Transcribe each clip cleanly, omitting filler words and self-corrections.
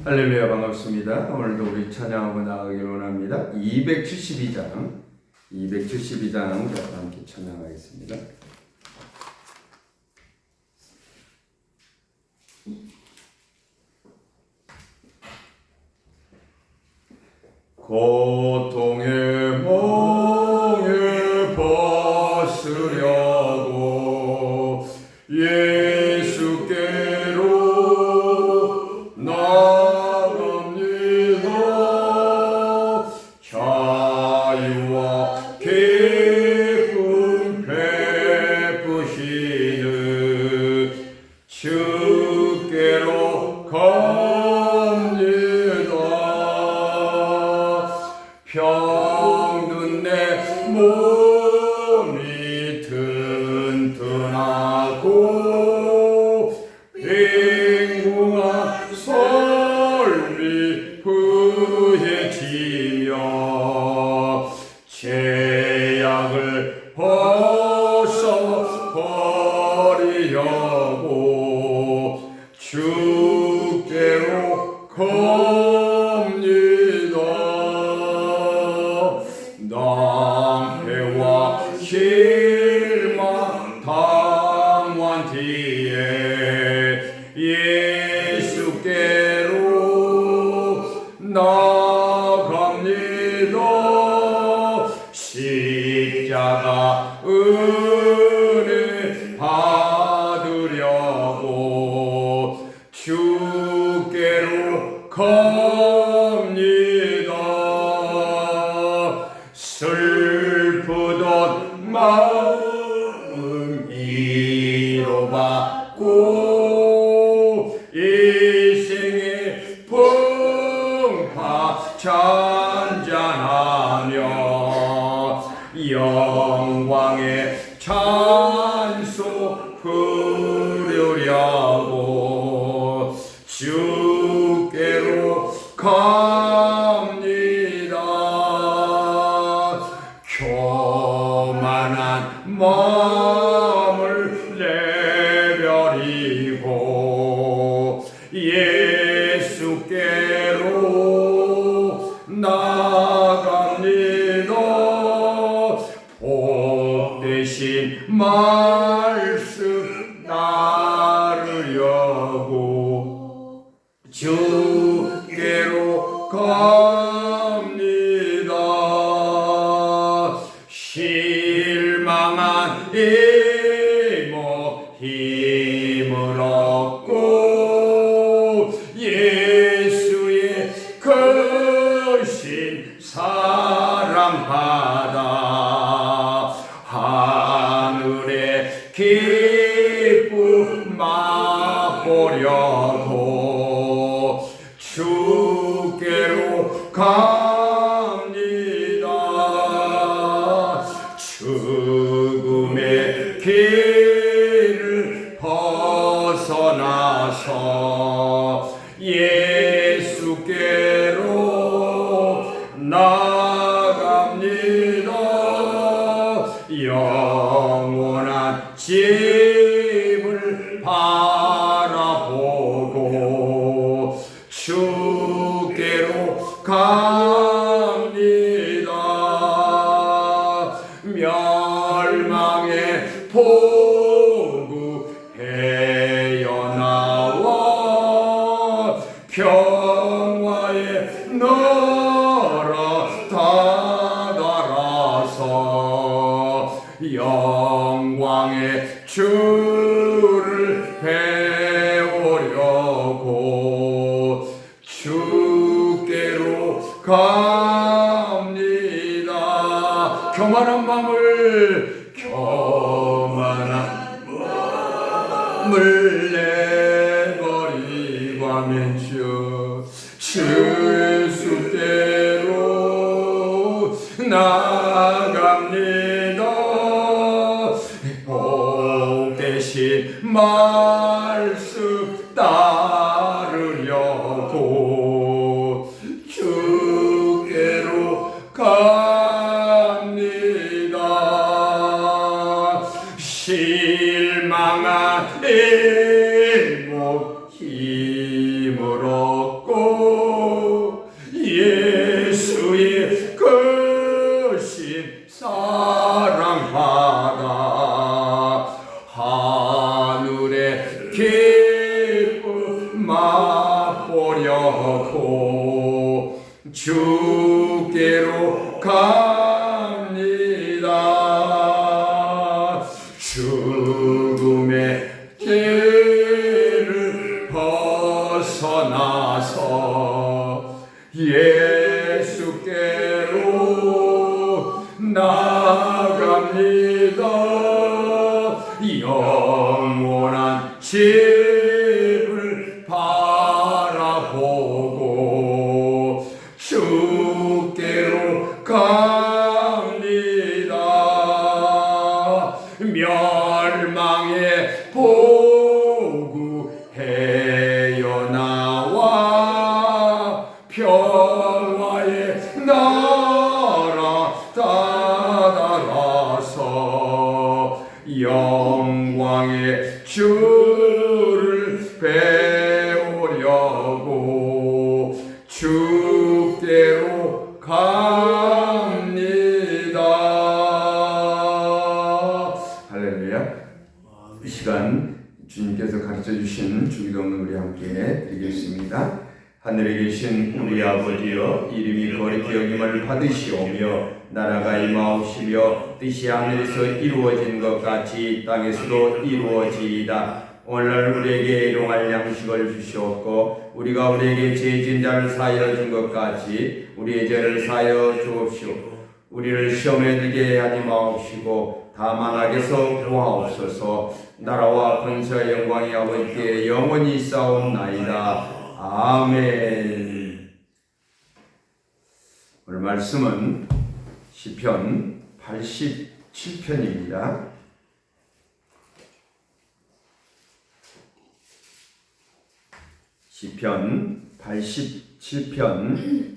할렐루야, 반갑습니다. 오늘도 우리 찬양하고 나가기를 원합니다. 272장 함께 찬양하겠습니다. 고통의 몽을 벗으려고 예수께로 나갑니다. 자유와 기쁨 베푸시는 주께로 병든 내 몸이 튼튼하고 빈궁한 삶이 부해지며 죄악을 벗어버리려고 주께로 낭패와 실망 당한 뒤에 예수께로 나갑니다. 십자가 은혜 받으려고 주께로 슬프던 마음 위로받고 일생의 풍파 찬잔하며 영광의 찬송 부르려고 주께로 교만한 마음을 내버리고 예수께로 나갑니다. 복되신 말씀 따르려고 주께로 실망한 이모 힘을 얻고 예수의 크신 사랑 받아 하늘의 기쁨 맛보려고 주께로 죽음의 길을 벗어나서 예수께로 나갑니다. 영원한 집을 바라보고 주께로 멸망의 포구 헤어나와 평화의 나라 다다라서 영광의 주를 배우려고 주께로 갑니다. 교만한 마음을 내버리고 하면 주 예수께로 나갑니다. 복되신 말씀 따르려고 주께로 갑니다. 실망한 일목 힘을 얻고 맛보려고 주께로 갑니다. 죽음의 길을 벗어나서 예수께로 나아갑니다. 영원한 집을 바라보고 주께로 갑니다. 멸망의 보구해여 나와 평화의 나라 따라서 영광의 주를 배우려고 주께로 갑니다. 할렐루야. 이 시간 주님께서 가르쳐 주신 주기도문을 우리 함께 드리겠습니다. 하늘에 계신 우리 아버지여, 이름이 거룩히 여김을 받으시오며 나라가 임하옵시며 뜻이 하늘에서 이루어진 것 같이 땅에서도 이루어지이다. 오늘날 우리에게 일용할 양식을 주시옵고 우리가 우리에게 죄진 자를 사하여 준 것 같이 우리의 죄를 사하여 주옵시오. 우리를 시험에 들게 하지 마옵시고 다만 악에서 구하옵소서. 나라와 권세와 영광이 아버지께 영원히 있사옵나이다. 아멘. 오늘 말씀은 시편 87편입니다. 시편 87편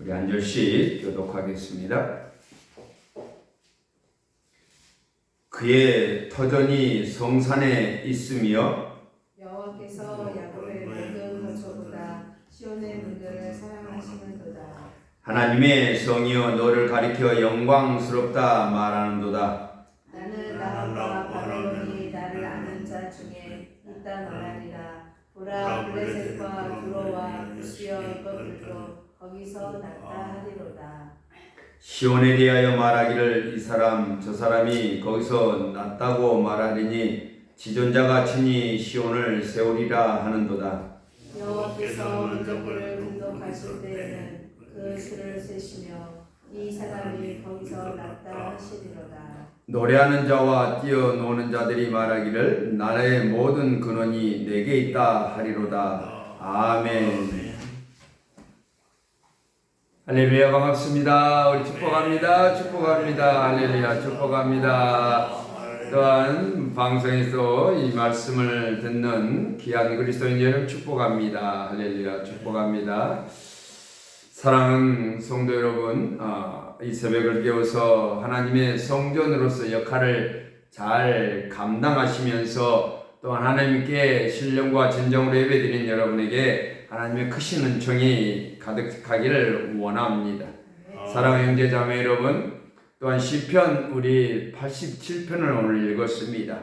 우리 한 절씩 교독하겠습니다. 그의 터전이 성산에 있으며 여호와께서 야곱의 모든 거처보다 시온의 문들을 사랑하시는도다. 하나님의 성이여 너를 가리켜 영광스럽다 말하는도다. 나는 나함과 바벨론이 나를 아는 자 중에 있다 말하리라. 보라, 블레셋과 두로와 구시어 이것들도 거기서 났다 하리로다. 시온에 대하여 말하기를 이 사람 저 사람이 거기서 났다고 말하리니 지존자가 친히 시온을 세우리라 하는도다. 여호와께서 민족을 분독하실 때에는 그 수를 세시며 이 사람이 거기서 났다 하시리로다. 노래하는 자와 뛰어노는 자들이 말하기를 나라의 모든 근원이 내게 있다 하리로다. 아멘. 할렐루야. 반갑습니다. 우리 축복합니다. 축복합니다. 할렐루야. 축복합니다. 또한 방송에서 이 말씀을 듣는 귀한 그리스도인 여러분 축복합니다. 할렐루야. 축복합니다. 사랑하는 성도 여러분, 이 새벽을 깨워서 하나님의 성전으로서 역할을 잘 감당하시면서 또한 하나님께 신령과 진정으로 예배드린 여러분에게 하나님의 크신 은총이 가득하기를 원합니다. 사랑하는 형제 자매 여러분, 또한 시편 우리 87편을 오늘 읽었습니다.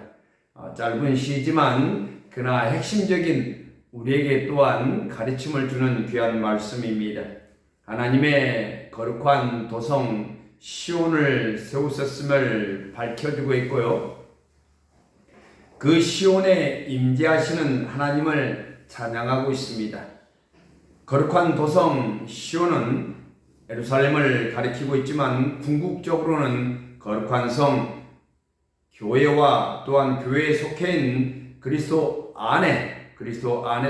짧은 시지만 그러나 핵심적인 우리에게 또한 가르침을 주는 귀한 말씀입니다. 하나님의 거룩한 도성 시온을 세우셨음을 밝혀주고 있고요. 그 시온에 임재하시는 하나님을 찬양하고 있습니다. 거룩한 도성 시온은 예루살렘을 가리키고 있지만 궁극적으로는 거룩한 성 교회와 또한 교회에 속해 있는 그리스도 안에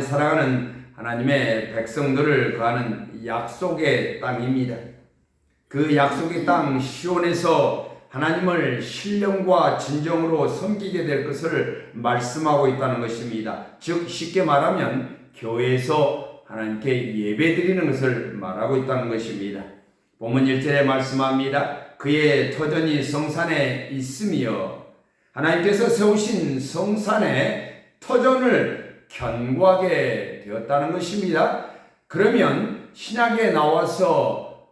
사랑하는 하나님의 백성들을 거하는 약속의 땅입니다. 그 약속의 땅 시온에서 하나님을 신령과 진정으로 섬기게 될 것을 말씀하고 있다는 것입니다. 즉 쉽게 말하면 교회에서 하나님께 예배드리는 것을 말하고 있다는 것입니다. 본문 1절에 말씀합니다. 그의 터전이 성산에 있으며 하나님께서 세우신 성산에 터전을 견고하게 되었다는 것입니다. 그러면 신약에 나와서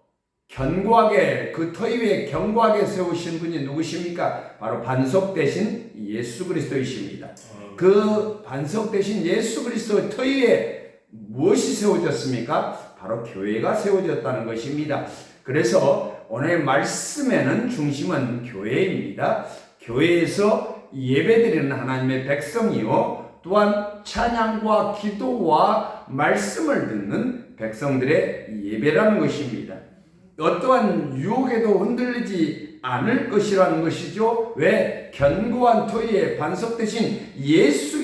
견고하게 그 터 위에 견고하게 세우신 분이 누구십니까? 바로 반석 대신 예수 그리스도이십니다. 그 반석 대신 예수 그리스도의 터 위에 무엇이 세워졌습니까? 바로 교회가 세워졌다는 것입니다. 그래서 오늘 말씀에는 중심은 교회입니다. 교회에서 예배드리는 하나님의 백성이요, 또한 찬양과 기도와 말씀을 듣는 백성들의 예배라는 것입니다. 어떠한 유혹에도 흔들리지 않을 것이라는 것이죠. 왜? 견고한 터 위에 반석 대신 예수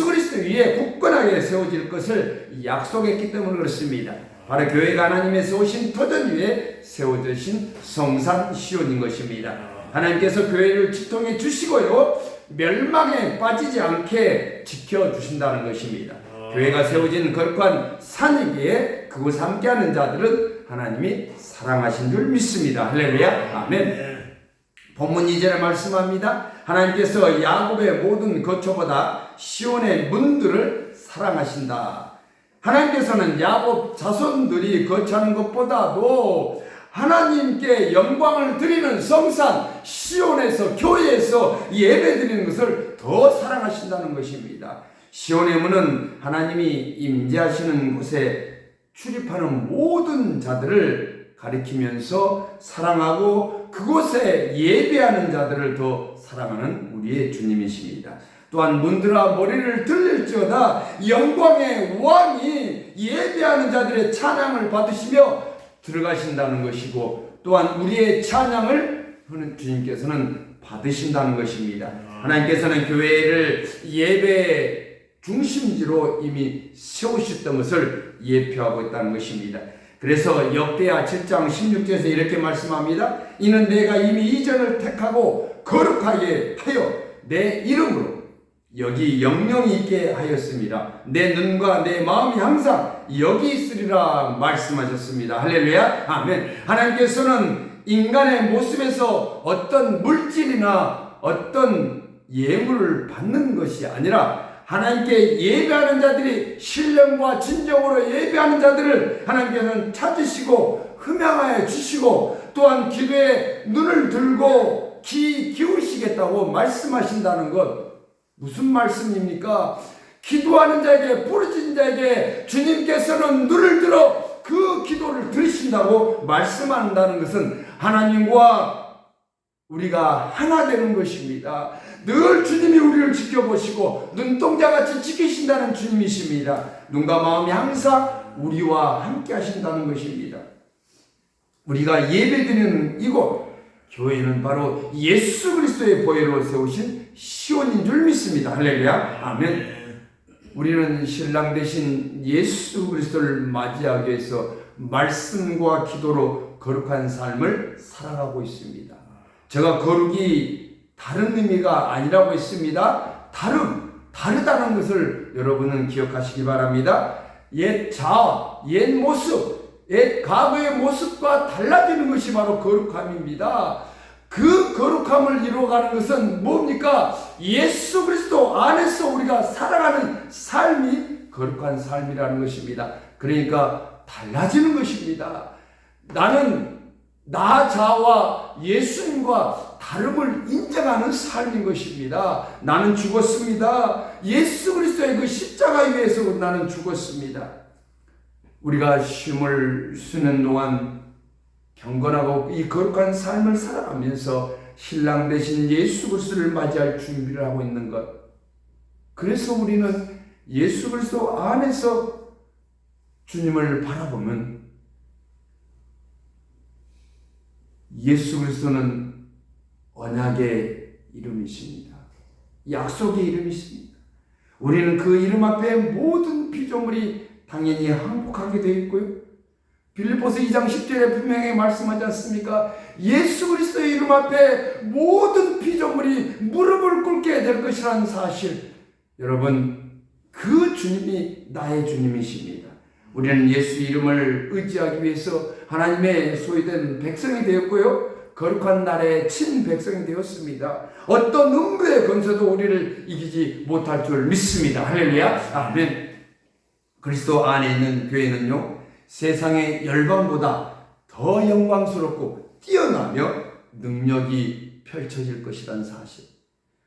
그리스도 위에 굳건하게 세워질 것을 약속했기 때문에 그렇습니다. 바로 교회가 하나님에서 오신 터전 위에 세워지신 성산 시온인 것입니다. 하나님께서 교회를 지통해 주시고요, 멸망에 빠지지 않게 지켜주신다는 것입니다. 교회가 세워진 거룩한 산이기에 그곳 함께하는 자들은 하나님이 사랑하신 줄 믿습니다. 할렐루야. 아멘. 본문 2절에 말씀합니다. 하나님께서 야곱의 모든 거처보다 시온의 문들을 사랑하신다. 하나님께서는 야곱 자손들이 거처하는 것보다도 하나님께 영광을 드리는 성산 시온에서, 교회에서 예배드리는 것을 더 사랑하신다는 것입니다. 시온의 문은 하나님이 임재하시는 곳에 출입하는 모든 자들을 가리키면서 사랑하고 그곳에 예배하는 자들을 더 사랑하는 우리의 주님이십니다. 또한 문들아 머리를 들릴지어다 영광의 왕이 예배하는 자들의 찬양을 받으시며 들어가신다는 것이고, 또한 우리의 찬양을 주님께서는 받으신다는 것입니다. 하나님께서는 교회를 예배 중심지로 이미 세우셨던 것을 예표하고 있다는 것입니다. 그래서 역대하 7장 16절에서 이렇게 말씀합니다. 이는 내가 이미 이전을 택하고 거룩하게 하여 내 이름으로 여기 영영이 있게 하였습니다. 내 눈과 내 마음이 항상 여기 있으리라 말씀하셨습니다. 할렐루야. 아멘. 하나님께서는 인간의 모습에서 어떤 물질이나 어떤 예물을 받는 것이 아니라 하나님께 예배하는 자들이 신령과 진정으로 예배하는 자들을 하나님께서는 찾으시고 흠양하여 주시고, 또한 기도에 눈을 들고 귀 기울이시겠다고 말씀하신다는 것, 무슨 말씀입니까? 기도하는 자에게, 부르짖는 자에게 주님께서는 눈을 들어 그 기도를 들으신다고 말씀한다는 것은 하나님과 우리가 하나 되는 것입니다. 늘 주님이 우리를 지켜보시고 눈동자같이 지키신다는 주님이십니다. 눈과 마음이 항상 우리와 함께 하신다는 것입니다. 우리가 예배드리는 이곳 교회는 바로 예수 그리스도의 보혈로 세우신 시온인 줄 믿습니다. 할렐루야. 아멘. 우리는 신랑 되신 예수 그리스도를 맞이하기 위해서 말씀과 기도로 거룩한 삶을 살아가고 있습니다. 제가 거룩이 다른 의미가 아니라고 했습니다. 다르다는 것을 여러분은 기억하시기 바랍니다. 옛 자아, 옛 모습, 옛 과거의 모습과 달라지는 것이 바로 거룩함입니다. 그 거룩함을 이루어가는 것은 뭡니까? 예수 그리스도 안에서 우리가 살아가는 삶이 거룩한 삶이라는 것입니다. 그러니까 달라지는 것입니다. 나는 나 자아와 예수님과 다름을 인정하는 삶인 것입니다. 나는 죽었습니다. 예수 그리스도의 그 십자가 위에서 나는 죽었습니다. 우리가 쉼을 쉬는 동안 경건하고 이 거룩한 삶을 살아가면서 신랑 되신 예수 그리스도를 맞이할 준비를 하고 있는 것. 그래서 우리는 예수 그리스도 안에서 주님을 바라보면 예수 그리스도는 언약의 이름이십니다. 약속의 이름이십니다. 우리는 그 이름 앞에 모든 피조물이 당연히 항복하게 되어 있고요. 빌립보서 2장 10절에 분명히 말씀하지 않습니까? 예수 그리스도의 이름 앞에 모든 피조물이 무릎을 꿇게 될 것이라는 사실. 여러분, 그 주님이 나의 주님이십니다. 우리는 예수 이름을 의지하기 위해서 하나님의 소유된 백성이 되었고요. 거룩한 날의 친백성이 되었습니다. 어떤 음부의 권세도 우리를 이기지 못할 줄 믿습니다. 할렐루야. 아멘. 그리스도 안에 있는 교회는요, 세상의 열방보다 더 영광스럽고 뛰어나며 능력이 펼쳐질 것이라는 사실.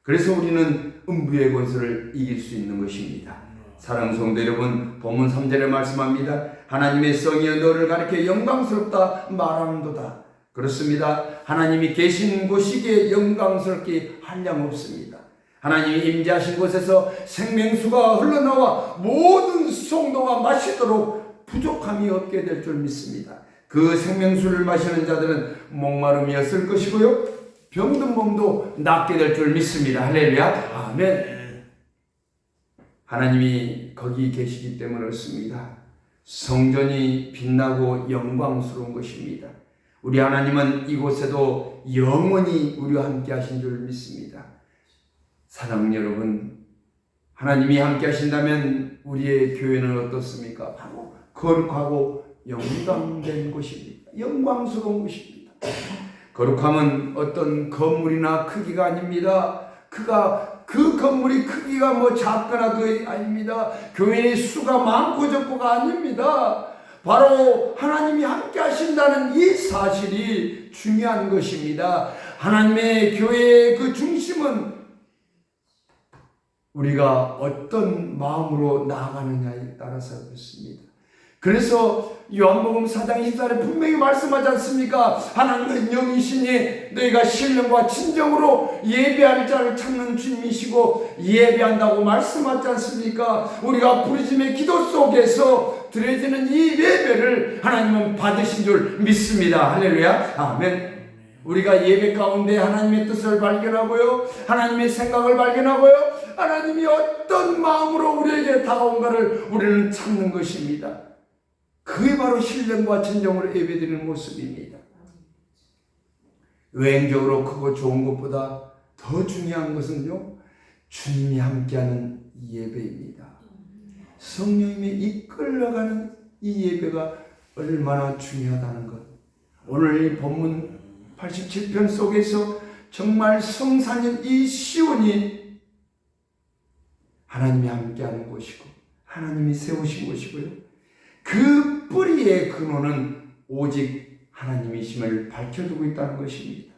그래서 우리는 음부의 권세를 이길 수 있는 것입니다. 사랑하는 성도 여러분, 본문 3절에 말씀합니다. 하나님의 성이여 너를 가리켜 영광스럽다 말하는도다. 그렇습니다. 하나님이 계신 곳이기에 영광스럽게 한량없습니다. 하나님이 임재하신 곳에서 생명수가 흘러나와 모든 성도가 마시도록 부족함이 없게 될 줄 믿습니다. 그 생명수를 마시는 자들은 목마름이 없을 것이고요, 병든 몸도 낫게 될 줄 믿습니다. 할렐루야. 아멘. 하나님이 거기 계시기 때문에 그렇습니다. 성전이 빛나고 영광스러운 것입니다. 우리 하나님은 이곳에도 영원히 우리와 함께 하신 줄 믿습니다. 사랑하는 여러분, 하나님이 함께 하신다면 우리의 교회는 어떻습니까? 바로 거룩하고 영광된 곳입니다. 영광스러운 곳입니다. 거룩함은 어떤 건물이나 크기가 아닙니다. 그 건물이 크기가 뭐 작거나도 아닙니다. 교회의 수가 많고 적고가 아닙니다. 바로 하나님이 함께 하신다는 이 사실이 중요한 것입니다. 하나님의 교회의 그 중심은 우리가 어떤 마음으로 나아가느냐에 따라서 그렇습니다. 그래서 요한복음 4장 24절에 분명히 말씀하지 않습니까? 하나님은 영이시니 너희가 신령과 진정으로 예배할 자를 찾는 주님이시고 예배한다고 말씀하지 않습니까? 우리가 부르심의 기도 속에서 드려지는 이 예배를 하나님은 받으신 줄 믿습니다. 할렐루야. 아멘. 우리가 예배 가운데 하나님의 뜻을 발견하고요, 하나님의 생각을 발견하고요, 하나님이 어떤 마음으로 우리에게 다가온가를 우리는 찾는 것입니다. 그게 바로 신령과 진정으로 예배드리는 모습입니다. 외형적으로 크고 좋은 것보다 더 중요한 것은요, 주님이 함께하는 예배입니다. 성령님이 이끌어가는 이 예배가 얼마나 중요하다는 것. 오늘 이 본문 87편 속에서 정말 성산인 이 시온이 하나님이 함께하는 곳이고 하나님이 세우신 곳이고요, 그 뿌리의 근원은 오직 하나님이심을 밝혀두고 있다는 것입니다.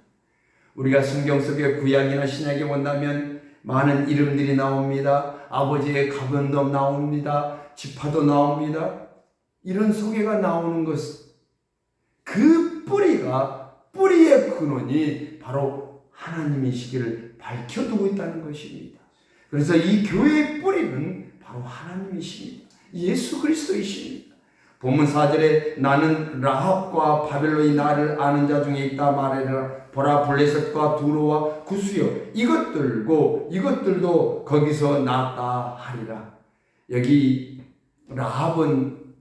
우리가 성경 속에 구약이나 신약에 본다면 많은 이름들이 나옵니다. 아버지의 가변도 나옵니다. 지파도 나옵니다. 이런 소개가 나오는 것은 그 뿌리의 근원이 바로 하나님이시기를 밝혀두고 있다는 것입니다. 그래서 이 교회의 뿌리는 바로 하나님이십니다. 예수 그리스도이십니다. 본문 4절에 나는 라합과 바벨론이 나를 아는 자 중에 있다 말하리라. 보라, 블레셋과 두로와 구스여 이것들도 거기서 났다 하리라. 여기 라합은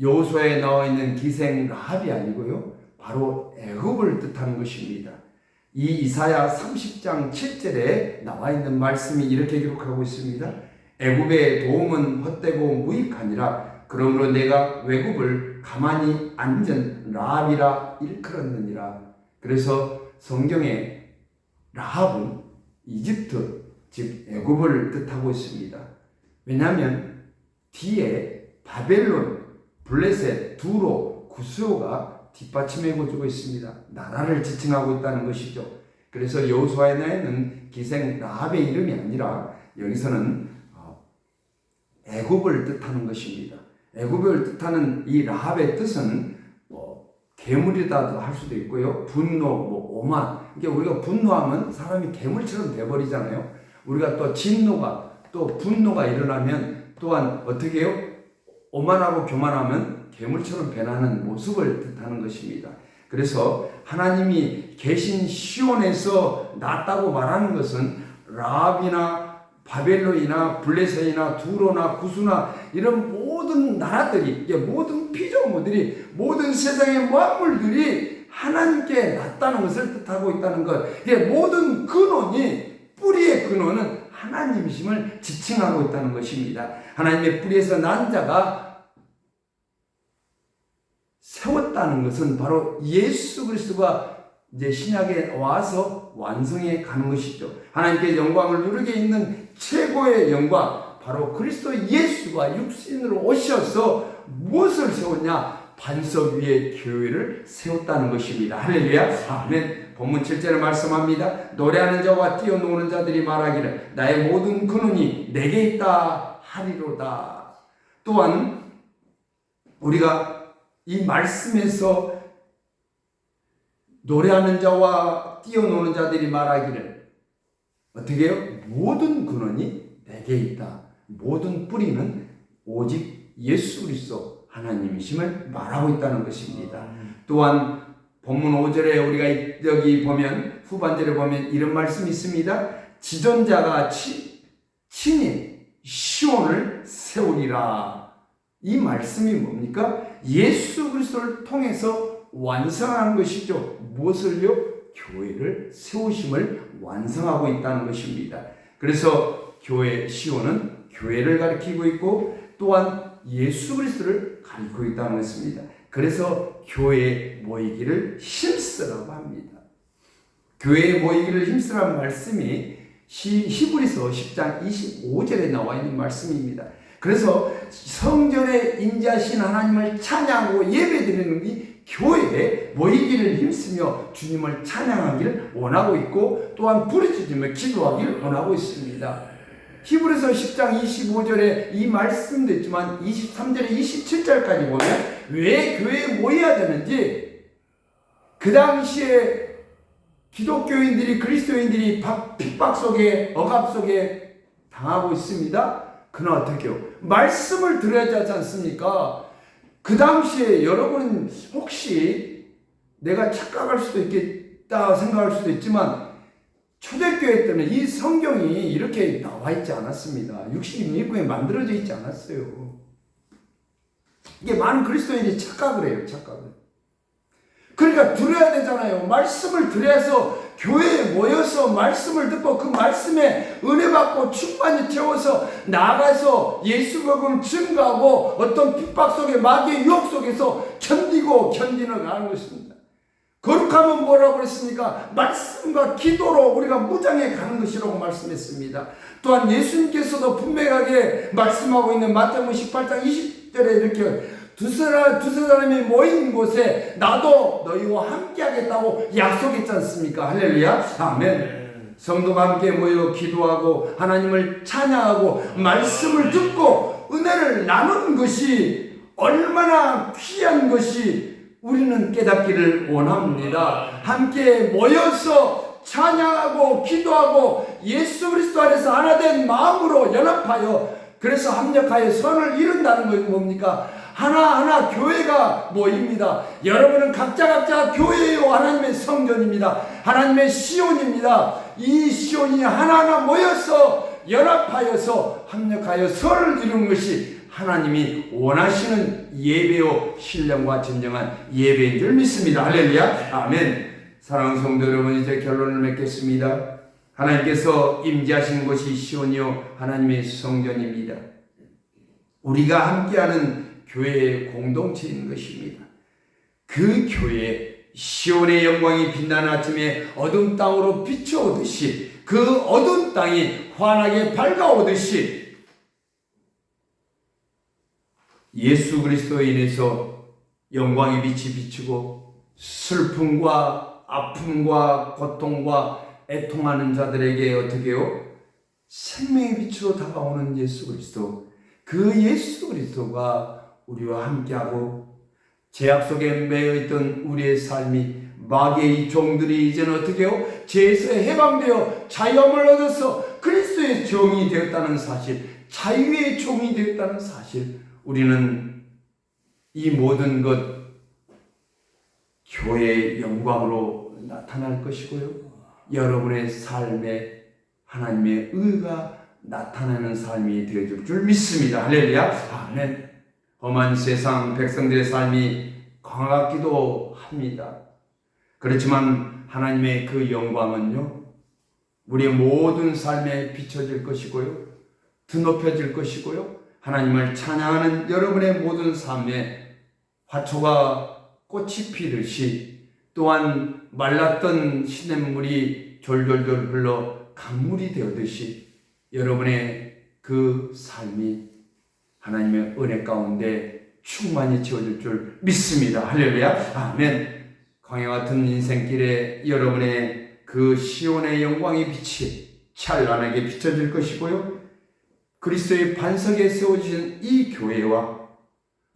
여호수아에 나와 있는 기생 라합이 아니고요, 바로 애굽을 뜻하는 것입니다. 이 이사야 30장 7절에 나와 있는 말씀이 이렇게 기록하고 있습니다. 애굽의 도움은 헛되고 무익하니라. 그러므로 내가 외굽을 가만히 앉은 라합이라 일컬었느니라. 그래서 성경에 라합은 이집트, 즉 애굽을 뜻하고 있습니다. 왜냐하면 뒤에 바벨론, 블레셋, 두로, 구스오가 뒷받침해주고 있습니다. 나라를 지칭하고 있다는 것이죠. 그래서 여호수아에는 기생 라합의 이름이 아니라 여기서는 애굽을 뜻하는 것입니다. 애굽을 뜻하는 이 라합의 뜻은 괴물이다도 할 수도 있고요, 분노, 오만. 그러니까 우리가 분노하면 사람이 괴물처럼 돼버리잖아요. 우리가 또 진노가, 또 분노가 일어나면 또한 어떻게 해요? 오만하고 교만하면 괴물처럼 변하는 모습을 뜻하는 것입니다. 그래서 하나님이 계신 시온에서 났다고 말하는 것은 라합이나 바벨론이나 블레셋이나 두로나 구스나 이런 모든 나라들이, 모든 피조물들이, 모든 세상의 만물들이 하나님께 났다는 것을 뜻하고 있다는 것. 모든 근원이, 뿌리의 근원은 하나님이심을 지칭하고 있다는 것입니다. 하나님의 뿌리에서 난 자가 세웠다는 것은 바로 예수 그리스도가 이제 신약에 와서 완성해 가는 것이죠. 하나님께 영광을 누리게 있는 최고의 영광, 바로 그리스도 예수가 육신으로 오셔서 무엇을 세웠냐? 반석 위에 교회를 세웠다는 것입니다. 할렐루야. 아멘. 본문 7절에 말씀합니다. 노래하는 자와 뛰어노는 자들이 말하기를 나의 모든 근원이 내게 있다 하리로다. 또한 우리가 이 말씀에서 노래하는 자와 뛰어노는 자들이 말하기를 어떻게 해요? 모든 근원이 내게 있다. 모든 뿌리는 오직 예수 그리스도 하나님이심을 말하고 있다는 것입니다. 또한 본문 5절에 우리가 여기 보면 후반절에 보면 이런 말씀이 있습니다. 지존자가 친히 시온을 세우리라. 이 말씀이 뭡니까? 예수 그리스도를 통해서 완성한 것이죠. 무엇을요? 교회를 세우심을 완성하고 있다는 것입니다. 그래서 교회 시온은 교회를 가리키고 있고 또한 예수 그리스도를 가리키고 있다는 것입니다. 그래서 교회에 모이기를 힘쓰라고 합니다. 교회에 모이기를 힘쓰라는 말씀이 히브리서 10장 25절에 나와 있는 말씀입니다. 그래서 성전에 임재하신 하나님을 찬양하고 예배드리는 이 교회에 모이기를 힘쓰며 주님을 찬양하기를 원하고 있고 또한 부르짖으며 기도하기를 원하고 있습니다. 히브리서 10장 25절에 이 말씀도 있지만 23절에 27절까지 보면 왜 교회에 모여야 되는지 그 당시에 기독교인들이 그리스도인들이 핍박 속에 억압 속에 당하고 있습니다. 그러나 어떻게 해요? 말씀을 들어야 하지 않습니까? 그 당시에 여러분 혹시 내가 착각할 수도 있겠다 생각할 수도 있지만 초대교회 때는 이 성경이 이렇게 나와 있지 않았습니다. 62권에 만들어져 있지 않았어요. 이게 많은 그리스도인들이 착각을 해요. 착각을. 그러니까 들어야 되잖아요. 말씀을 들어서 교회에 모여서 말씀을 듣고 그 말씀에 은혜 받고 충만히 채워서 나아가서 예수 복음을 증거하고 어떤 핍박 속에 마귀의 유혹 속에서 견디는 가는 것입니다. 거룩하면 뭐라고 그랬습니까? 말씀과 기도로 우리가 무장해 가는 것이라고 말씀했습니다. 또한 예수님께서도 분명하게 말씀하고 있는 마태복음 18장 20절에 이렇게 두세 사람이 모인 곳에 나도 너희와 함께 하겠다고 약속했지 않습니까? 할렐루야. 아멘. 성도가 함께 모여 기도하고 하나님을 찬양하고 말씀을 듣고 은혜를 나누는 것이 얼마나 귀한 것이 우리는 깨닫기를 원합니다. 함께 모여서 찬양하고 기도하고 예수 그리스도 안에서 하나 된 마음으로 연합하여 그래서 합력하여 선을 이룬다는 것이 뭡니까? 하나하나 교회가 모입니다. 여러분은 각자 교회요 하나님의 성전입니다. 하나님의 시온입니다. 이 시온이 하나하나 모여서 연합하여서 합력하여 선을 이루는 것이 하나님이 원하시는 예배요 신령과 진정한 예배인 줄 믿습니다. 할렐루야. 아멘. 사랑하는 성도 여러분, 이제 결론을 맺겠습니다. 하나님께서 임재하시는 곳이 시온이요 하나님의 성전입니다. 우리가 함께하는 교회의 공동체인 것입니다. 그 교회 시온의 영광이 빛나는 아침에 어두운 땅으로 비추어오듯이 그 어두운 땅이 환하게 밝아오듯이 예수 그리스도에 인해서 영광의 빛이 비추고 슬픔과 아픔과 고통과 애통하는 자들에게 어떻게 해요? 생명의 빛으로 다가오는 예수 그리스도, 그 예수 그리스도가 우리와 함께하고 죄악 속에 매여있던 우리의 삶이 마귀의 종들이 이제는 어떻게 해요? 죄에서 해방되어 자유함을 얻어서 그리스도의 종이 되었다는 사실, 자유의 종이 되었다는 사실, 우리는 이 모든 것 교회의 영광으로 나타날 것이고요. 여러분의 삶에 하나님의 의가 나타나는 삶이 되어줄 줄 믿습니다. 할렐루야. 아멘. 험한 세상 백성들의 삶이 강하기도 합니다. 그렇지만 하나님의 그 영광은요, 우리의 모든 삶에 비춰질 것이고요, 드높여질 것이고요, 하나님을 찬양하는 여러분의 모든 삶에 화초가 꽃이 피듯이 또한 말랐던 시냇물이 졸졸졸 흘러 강물이 되었듯이 여러분의 그 삶이 하나님의 은혜 가운데 충만히 채워줄 줄 믿습니다. 할렐루야. 아멘. 광야 같은 인생길에 여러분의 그 시온의 영광의 빛이 찬란하게 비춰질 것이고요. 그리스도의 반석에 세워주신 이 교회와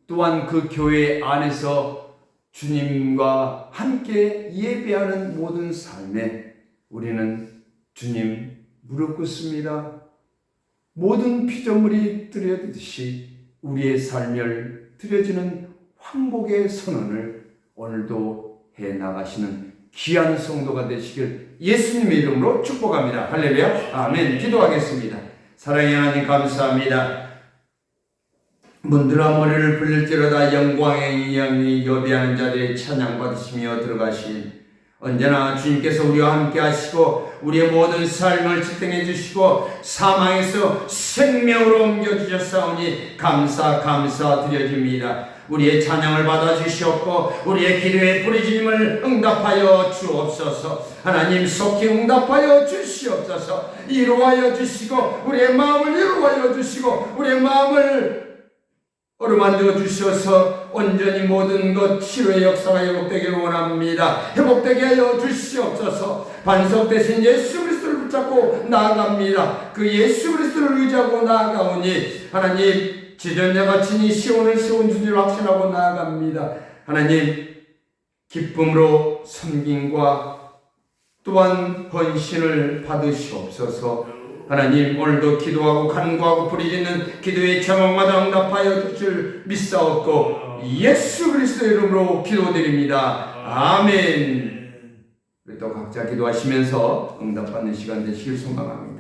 또한 그 교회 안에서 주님과 함께 예배하는 모든 삶에 우리는 주님 무릎 꿇습니다. 모든 피조물이 드려지듯이 우리의 삶을 드려지는 황복의 선언을 오늘도 해나가시는 귀한 성도가 되시길 예수님의 이름으로 축복합니다. 할렐루야. 아멘. 기도하겠습니다. 사랑의 하나님 감사합니다. 문드라 머리를 불릴지로다 영광의 영이 여비하는 자들의 찬양 받으시며 들어가신 언제나 주님께서 우리와 함께 하시고 우리의 모든 삶을 지탱해 주시고 사망에서 생명으로 옮겨 주셨사오니 감사드려집니다. 우리의 찬양을 받아 주시옵고 우리의 기도에 부르짖음을 응답하여 주옵소서. 하나님 속히 응답하여 주시옵소서. 이루하여 주시고 우리의 마음을 이루하여 주시고 우리의 마음을 어루만져 주셔서 온전히 모든 것 치료의 역사가 회복되기를 원합니다. 회복되게 하여 주시옵소서. 반석 대신 예수 그리스도를 붙잡고 나아갑니다. 그 예수 그리스도를 의지하고 나아가오니 하나님 지전자가 친히 시온을 세운 줄을 확신하고 나아갑니다. 하나님 기쁨으로 섬김과 또한 헌신을 받으시옵소서. 하나님 오늘도 기도하고 간구하고 부르짖는 기도의 제목마다 응답하여 주실 믿사옵고 예수 그리스도의 이름으로 기도드립니다. 아멘. 우리 또 각자 기도하시면서 응답받는 시간 되시길 소망합니다.